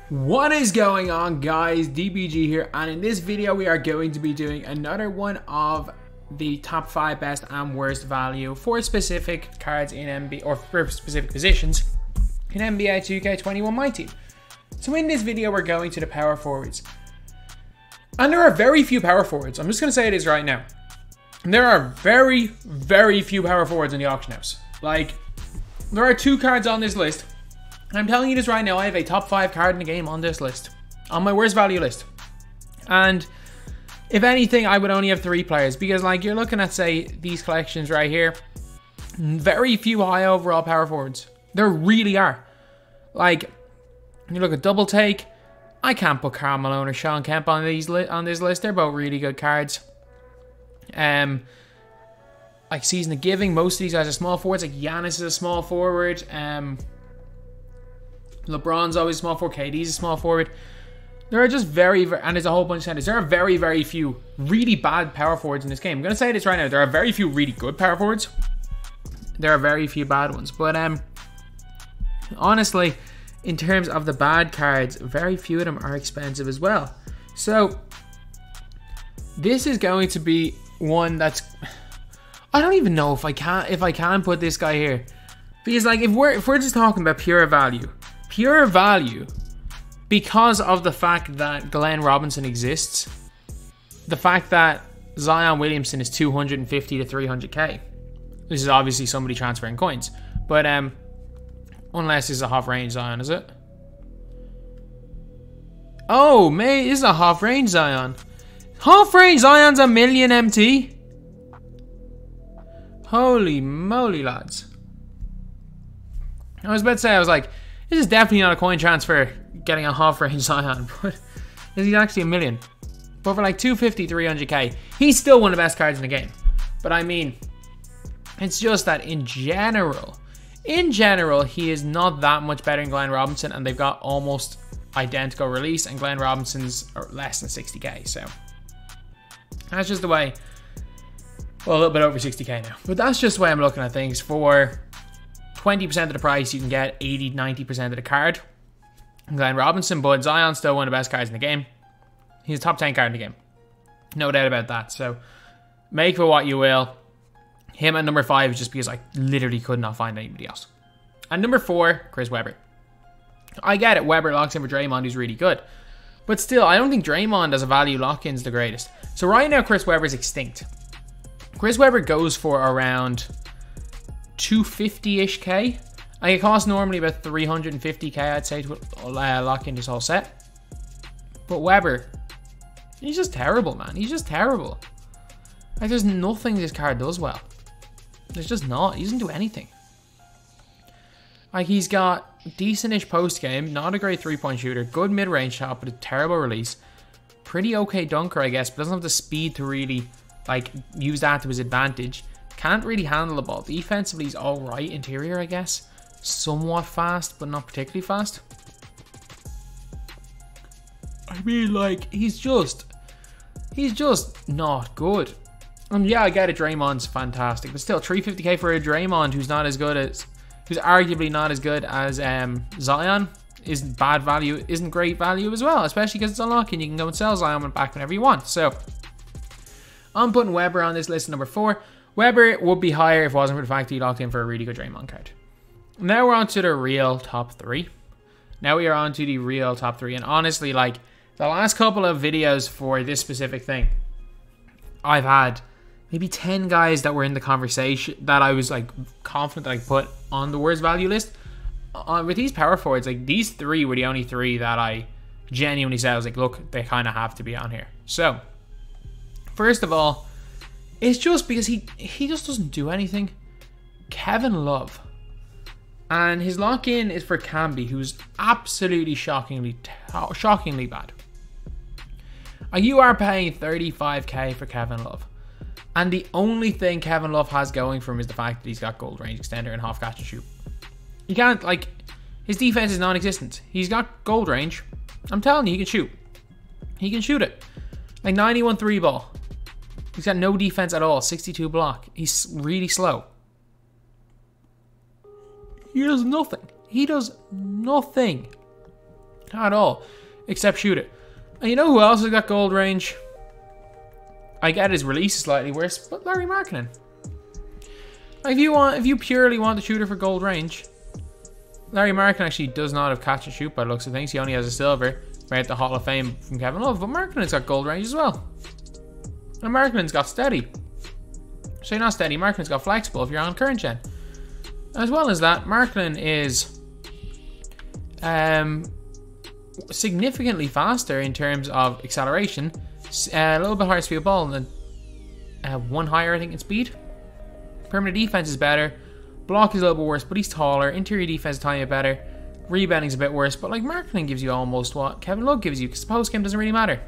What is going on, guys? DBG here, and in this video we are going to be doing another one of the top 5 best and worst value for specific cards in NBA, or for specific positions in NBA 2K21 MyTEAM. So in this video we're going to the power forwards, and there are very few power forwards. I'm just going to say this right now. There are very few power forwards in the auction house. Like, there are 2 cards on this list. I'm telling you this right now, I have a top 5 card in the game on this list. On my worst value list. And if anything, I would only have 3 players. Because like, you're looking at, say, these collections right here. Very few high overall power forwards. There really are. Like, you look at Double Take. I can't put Karl Malone or Sean Kemp on this list. They're both really good cards. Like Season of Giving, most of these guys are small forwards. Like Giannis is a small forward. LeBron's always a small forward. KD's a small forward. There are just and there's a whole bunch of centers. There are very few really bad power forwards in this game. I'm going to say this right now. There are very few really good power forwards. There are very few bad ones. But honestly, in terms of the bad cards, very few of them are expensive as well. So this is going to be one that's... I don't even know if I can put this guy here. Because like, if we're just talking about pure value, because of the fact that Glenn Robinson exists, the fact that Zion Williamson is 250 to 300k. This is obviously somebody transferring coins, but unless it's a half range Zion, is it? Oh, mate, this is a half range Zion. Half range Zion's a million MT. Holy moly, lads. I was about to say, I was like, this is definitely not a coin transfer getting a half range Zion, but he's actually a million. But for like 250, 300k, he's still one of the best cards in the game. But I mean, it's just that in general, he is not that much better than Glenn Robinson, and they've got almost identical release, and Glenn Robinson's are less than 60k, so that's just the way. Well, a little bit over 60k now, but that's just the way I'm looking at things. For 20% of the price, you can get 80, 90% of the card. Glenn Robinson, but Zion's still one of the best cards in the game. He's a top 10 card in the game. No doubt about that. So, make for what you will. Him at number 5 is just because I literally could not find anybody else. And number 4, Chris Webber. I get it, Webber locks in for Draymond, who's really good. But still, I don't think Draymond as a value lock-in is the greatest. So right now, Chris Webber is extinct. Chris Webber goes for around 250-ish K. Like, it costs normally about 350k, I'd say, to lock in this whole set. But Webber, he's just terrible, man. He's just terrible. Like, there's nothing this card does well. There's just not. He doesn't do anything. Like, he's got decent-ish post-game, not a great three-point shooter, good mid-range shot, but a terrible release. Pretty okay dunker, I guess, but doesn't have the speed to really, like, use that to his advantage. Can't really handle the ball. Defensively, he's alright. Interior, I guess. Somewhat fast, but not particularly fast. I mean, like, he's just not good. And yeah, I get it, Draymond's fantastic, but still, 350k for a Draymond who's arguably not as good as Zion isn't bad value, isn't great value as well, especially because it's unlocking. You can go and sell Zion back whenever you want. So I'm putting Webber on this list at number 4. Webber would be higher if it wasn't for the fact that he locked in for a really good Draymond card. Now we're on to the real top 3. And honestly, like, the last couple of videos for this specific thing, I've had maybe 10 guys that were in the conversation that I was like confident that I put on the worst value list. With these power forwards, like, these 3 were the only 3 that I genuinely said, I was like, look, they kind of have to be on here. So, first of all, it's just because he just doesn't do anything. Kevin Love. And his lock-in is for Camby, who's absolutely shockingly bad. You are paying 35k for Kevin Love. And the only thing Kevin Love has going for him is the fact that he's got gold range extender and half catch and shoot. You can't, like, his defense is non-existent. He's got gold range. I'm telling you, he can shoot. He can shoot it. Like, 91 3 ball. He's got no defense at all. 62 block. He's really slow. He does nothing. Not at all. Except shoot it. And you know who else has got gold range? I get his release is slightly worse, but Larry Markkinen. Like if you purely want the shooter for gold range, Larry Markkinen actually does not have catch and shoot by the looks of things. He only has a silver, right at the Hall of Fame from Kevin Love, but Markkinen's got gold range as well. And Markkinen's got steady. So you're not steady, Markkinen's got flexible if you're on current gen. As well as that, Markkinen is significantly faster in terms of acceleration, a little bit higher speed of ball, and one higher I think in speed. Perimeter defense is better, block is a little bit worse, but he's taller. Interior defense is a tiny bit better, rebounding's a bit worse, but like Markkinen gives you almost what Kevin Love gives you, because the post game doesn't really matter.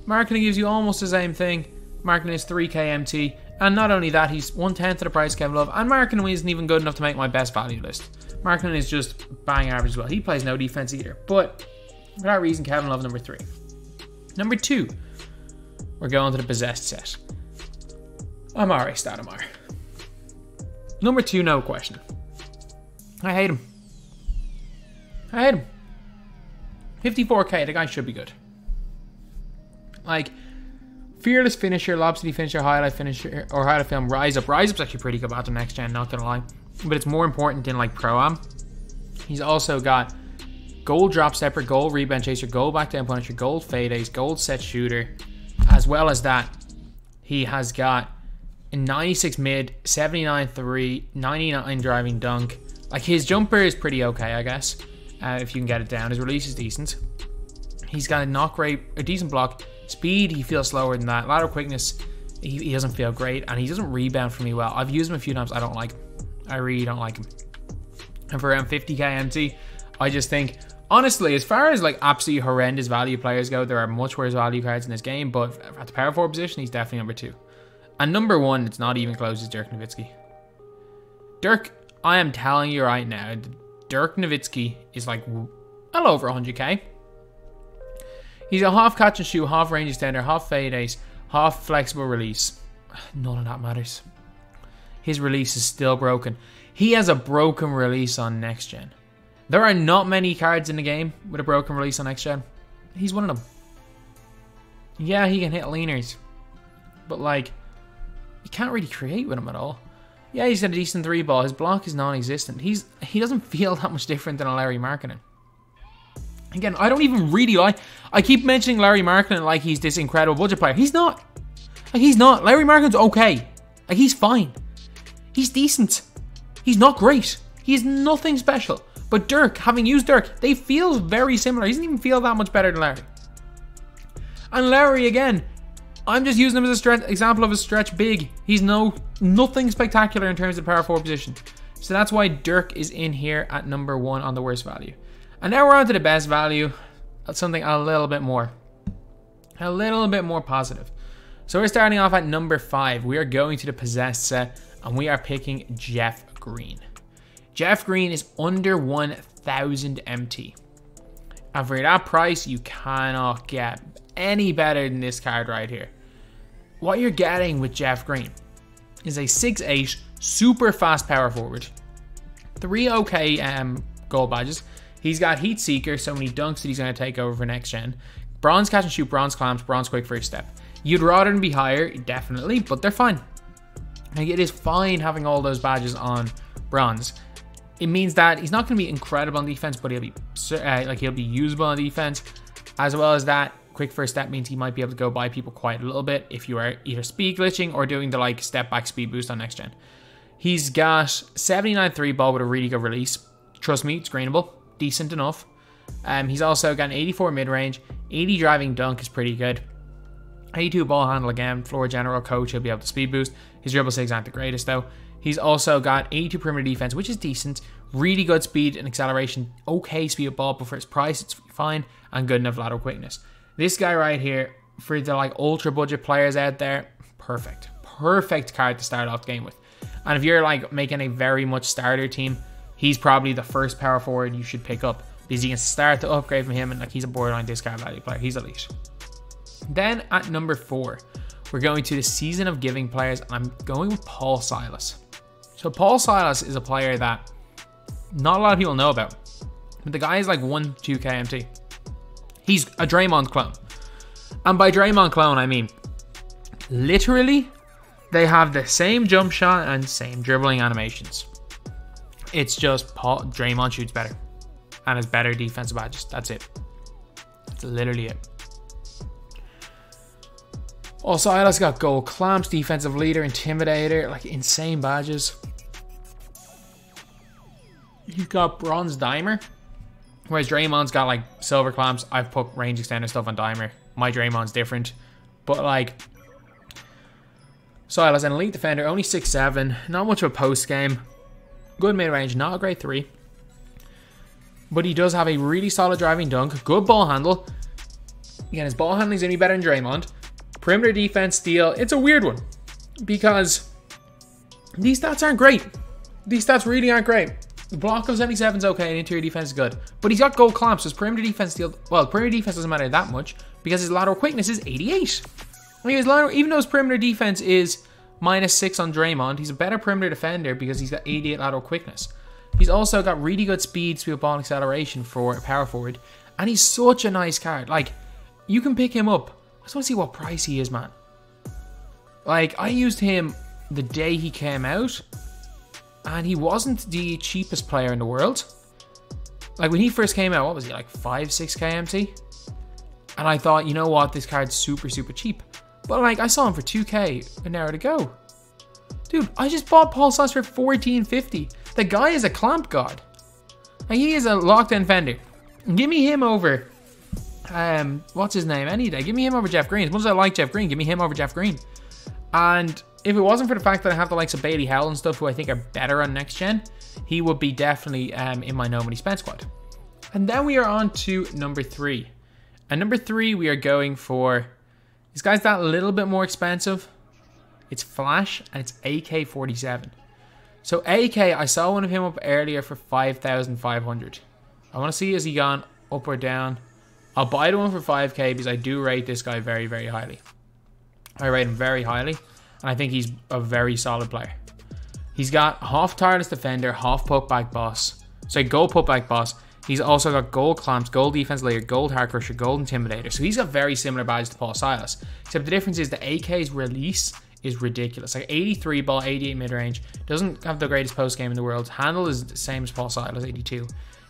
Markkinen gives you almost the same thing. Markkinen is 3k MT, and not only that, he's 1/10 of the price of Kevin Love, and Markkinen isn't even good enough to make my best value list. Markkinen is just bang average as well. He plays no defense either, but for that reason, Kevin Love number 3. Number 2, we're going to the possessed set. Amare Stoudemire. Number 2, no question. I hate him. 54k, the guy should be good. Like, fearless finisher, lob city finisher, highlight finisher, or highlight film, rise up. Rise up's actually pretty good about the next gen, not gonna lie. But it's more important in like Pro-Am. He's also got gold drop stepper, gold rebound chaser, gold back down punisher, gold fade ace, gold set shooter. As well as that, he has got a 96 mid, 79 3, 99 driving dunk. Like his jumper is pretty okay, I guess, if you can get it down. His release is decent. He's got a knock rate, a decent block. Speed, he feels slower than that. Lateral quickness, he doesn't feel great, and he doesn't rebound for me well. I've used him a few times. I don't like him. I really don't like him. And for around 50k MT, I just think, honestly, as far as like absolutely horrendous value players go, there are much worse value cards in this game, but at the power forward position, he's definitely number 2. And number 1, it's not even close, is Dirk Nowitzki. Dirk, I am telling you right now, Dirk Nowitzki is like well over 100k. He's a half catch and shoot, half range extender, half fade ace, half flexible release. None of that matters. His release is still broken. He has a broken release on next gen. There are not many cards in the game with a broken release on next gen. He's one of them. Yeah, he can hit leaners, but like, you can't really create with him at all. Yeah, he's got a decent 3 ball. His block is non-existent. He doesn't feel that much different than a Larry Markkinen. Again, I don't even really like... I keep mentioning Larry Markkinen like he's this incredible budget player. He's not. Like, he's not. Larry Markkinen's okay. Like, he's fine. He's decent. He's not great. He is nothing special. But Dirk, having used Dirk, they feel very similar. He doesn't even feel that much better than Larry. And Larry, again, I'm just using him as a example of a stretch big. He's nothing spectacular in terms of power forward position. So that's why Dirk is in here at number 1 on the worst value. And now we're on to the best value. That's something a little bit more positive. So we're starting off at number 5. We are going to the possessed set, and we are picking Jeff Green. Jeff Green is under 1,000 MT. And for that price, you cannot get any better than this card right here. What you're getting with Jeff Green is a 6'8", super fast power forward. 3 okay gold badges. He's got Heat Seeker, so many dunks that he's going to take over for next gen. Bronze catch and shoot, bronze clamps, bronze quick first step. You'd rather them be higher, definitely, but they're fine. Like, it is fine having all those badges on bronze. It means that he's not going to be incredible on defense, but he'll be usable on defense. As well as that, quick first step means he might be able to go by people quite a little bit if you are either speed glitching or doing the like step back speed boost on next gen. He's got 79 3 ball with a really good release. Trust me, it's greenable. Decent enough. He's also got an 84 mid-range, 80 driving dunk is pretty good. 82 ball handle again, floor general coach, he'll be able to speed boost. His dribble six aren't the greatest though. He's also got 82 perimeter defense, which is decent. Really good speed and acceleration. Okay speed of ball, but for his price, it's fine. And good enough lateral quickness. This guy right here, for the like ultra budget players out there, perfect. Perfect card to start off the game with. And if you're like making a very much starter team, he's probably the first power forward you should pick up, because you can start to upgrade from him, and like he's a borderline discard value player. He's elite. Then at number 4, we're going to the Season of Giving players. I'm going with Paul Silas. So Paul Silas is a player that not a lot of people know about. But the guy is like 1-2 KMT. He's a Draymond clone. And by Draymond clone, I mean, literally, they have the same jump shot and same dribbling animations. It's just Draymond shoots better and has better defensive badges. That's it. That's literally it. Also, Aleks got gold clamps, defensive leader, intimidator, like insane badges. He's got bronze dimer, whereas Draymond's got like silver clamps. I've put range extender stuff on dimer. My Draymond's different, but like, so Aleks, an elite defender, only 6'7", not much of a post game, good mid range, not a great 3, but he does have a really solid driving dunk, good ball handle. Again, his ball handling is only better than Draymond. Perimeter defense, steal. It's a weird one because these stats aren't great. These stats really aren't great. The block of 77 is okay and interior defense is good. But he's got gold clamps. His perimeter defense steal. Well, perimeter defense doesn't matter that much because his lateral quickness is 88. I mean, even though his perimeter defense is -6 on Draymond, he's a better perimeter defender because he's got 88 lateral quickness. He's also got really good speed ball acceleration for a power forward. And he's such a nice card. Like, you can pick him up. I just want to see what price he is, man. Like, I used him the day he came out, and he wasn't the cheapest player in the world. Like, when he first came out, what was he, like 5-6 KMT? And I thought, you know what, this card's super, super cheap. But, like, I saw him for 2K an hour to go. Dude, I just bought Paul Silas for $14.50. The guy is a clamp god. And he is a lockdown defender. Give me him over... what's his name? Any day. Give me him over Jeff Green. As much as I like Jeff Green, give me him over Jeff Green. And if it wasn't for the fact that I have the likes of Bailey Howell and stuff who I think are better on next gen, he would be definitely in my nobody spend squad. And then we are on to number 3. And number 3, we are going for this guy's that little bit more expensive. It's Flash and it's AK-47. So AK, I saw one of him up earlier for 5,500. I want to see, has he gone up or down? I'll buy the one for 5k because I do rate this guy very, very highly. I rate him very highly, and I think he's a very solid player. He's got half tireless defender, half putback boss. So gold putback boss. He's also got gold clamps, gold defense layer, gold hard crusher, gold intimidator. So he's got very similar badges to Paul Silas. Except the difference is the AK's release is ridiculous. Like 83 ball, 88 mid range. Doesn't have the greatest post game in the world. Handle is the same as Paul Silas, 82.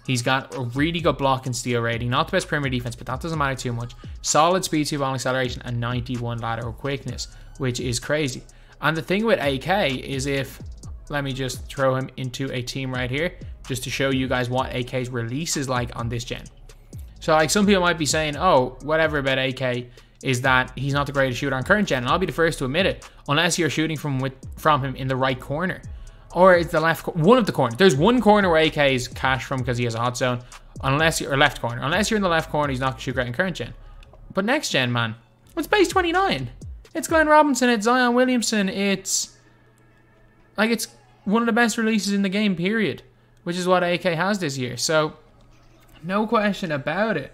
He's got a really good block and steal rating. Not the best perimeter defense, but that doesn't matter too much. Solid speed, ball acceleration, and 91 lateral quickness, which is crazy. And the thing with AK is if... Let me just throw him into a team right here, just to show you guys what AK's release is like on this gen. So like some people might be saying, oh, whatever about AK is that he's not the greatest shooter on current gen. And I'll be the first to admit it, unless you're shooting from him in the right corner. Or it's the left, one of the corners. There's one corner where AK is cash from because he has a hot zone. Unless you're left corner. Unless you're in the left corner, he's not going to shoot great in current gen. But next gen, man, it's base 29. It's Glenn Robinson. It's Zion Williamson. It's like it's one of the best releases in the game, period. Which is what AK has this year. So no question about it.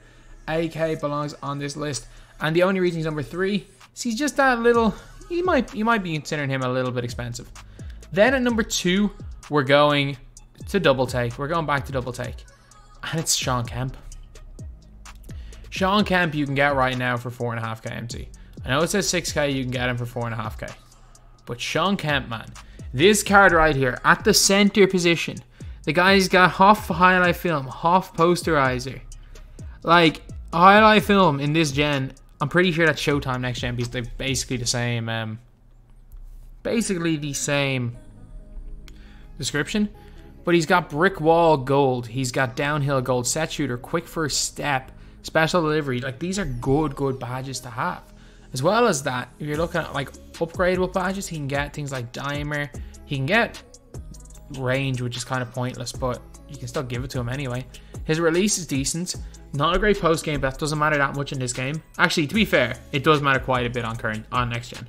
AK belongs on this list. And the only reason he's number 3 is he's just that little. You might be considering him a little bit expensive. Then at number 2, we're going to double take. We're going back to double take. And it's Sean Kemp. Sean Kemp you can get right now for 4.5k MT. I know it says 6k, you can get him for 4.5k. But Sean Kemp, man. This card right here, at the center position. The guy's got half highlight film, half posterizer. Like, a highlight film in this gen, I'm pretty sure that's Showtime next gen because they're basically the same... description, but he's got brick wall gold, he's got downhill gold, set shooter, quick first step, special delivery. Like, these are good badges to have. As well as that, if you're looking at like upgradable badges, he can get things like dimer, he can get range, which is kind of pointless, but you can still give it to him anyway. His release is decent, not a great post game, but that doesn't matter that much in this game. Actually, to be fair, it does matter quite a bit on next gen,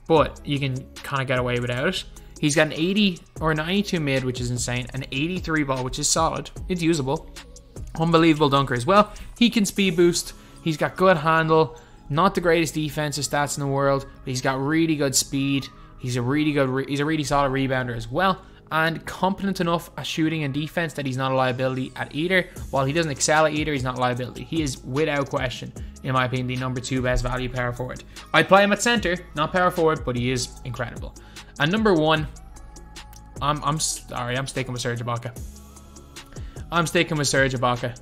but you can kind of get away without it. He's got an 80 or 92 mid, which is insane. An 83 ball, which is solid. It's usable. Unbelievable dunker as well. He can speed boost. He's got good handle. Not the greatest defensive stats in the world, but he's got really good speed. He's a really solid rebounder as well. and competent enough at shooting and defense that he's not a liability at either. While he doesn't excel at either, he's not a liability. He is, without question, in my opinion, the number 2 best value power forward. I'd play him at center, not power forward, but he is incredible. And number 1, I'm sticking with Serge Ibaka. I'm sticking with Serge Ibaka.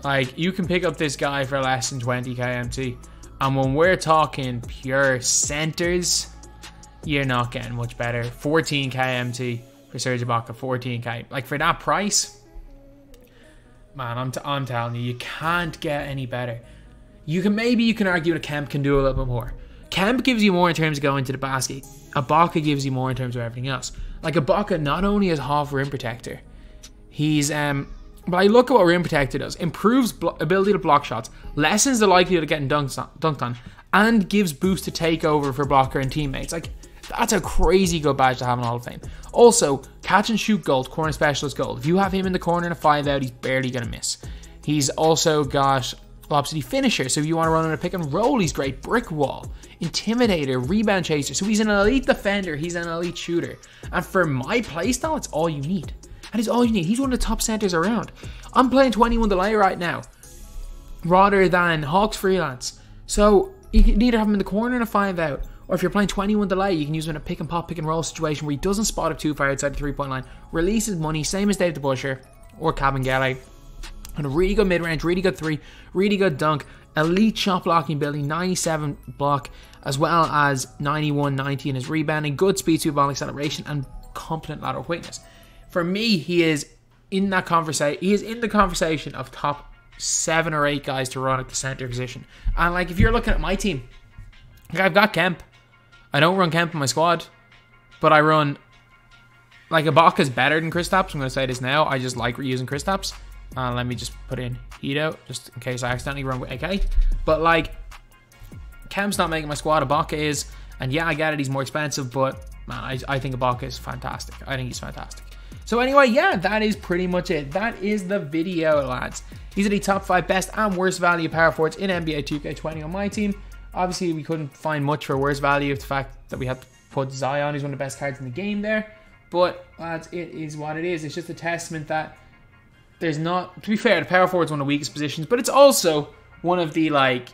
Like, you can pick up this guy for less than 20k MT. And when we're talking pure centers, you're not getting much better. 14k MT for Serge Ibaka, 14k. Like, for that price, man, I'm telling you, you can't get any better. Maybe you can argue that Kemp can do a little bit more. Kemp gives you more in terms of going to the basket. Ibaka gives you more in terms of everything else. Like, Ibaka not only is half rim protector, he's but I look at what rim protector does. Improves ability to block shots, lessens the likelihood of getting dunked on, and gives boost to takeover for blocker and teammates. Like, that's a crazy good badge to have in Hall of Fame. Also, catch and shoot gold, corner specialist gold. If you have him in the corner and a 5 out, he's barely going to miss. He's also got velocity finisher, so if you want to run on a pick and roll, he's great. Brick wall, intimidator, rebound chaser. So he's an elite defender, he's an elite shooter. And for my playstyle, it's all you need. And it's all you need. He's one of the top centers around. I'm playing 21 delay right now, rather than Hawks freelance. So you can either have him in the corner and a 5 out, or if you're playing 21 delay, you can use him in a pick and pop, pick and roll situation where he doesn't spot up too far outside the 3-point line, releases money, same as Dave the Busher or Kabengele. And a really good mid-range, really good 3, really good dunk, elite shot blocking ability, 97 block, as well as 91, 90 in his rebounding, good speed to ball acceleration, and competent lateral quickness. For me, he is in that conversation. He is in the conversation of top 7 or 8 guys to run at the center position. And like, if you're looking at my team, like, I've got Kemp. I don't run Kemp in my squad, but I run, like, Ibaka's better than Kristaps. I'm going to say this now. I just like reusing Kristaps. Let me just put in Hito, just in case I accidentally run with AK. But like, Kemp's not making my squad. Ibaka is, and yeah, I get it. He's more expensive, but man, I think Ibaka is fantastic. I think he's fantastic. So anyway, yeah, that is pretty much it. That is the video, lads. These are the top 5 best and worst value power forwards in NBA 2K21 on my team. Obviously, we couldn't find much for worst value. The fact that we had to put Zion, who's one of the best cards in the game there. But lads, it is what it is. It's just a testament that there's not, to be fair, the power forward's one of the weakest positions, but it's also one of the, like,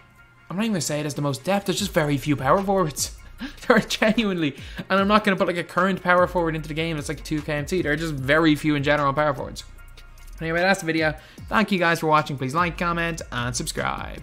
I'm not even going to say it as the most depth. There's just very few power forwards. There are genuinely, and I'm not going to put like a current power forward into the game. It's like 2KMT. There are just very few in general power forwards. Anyway, that's the video. Thank you guys for watching. Please like, comment, and subscribe.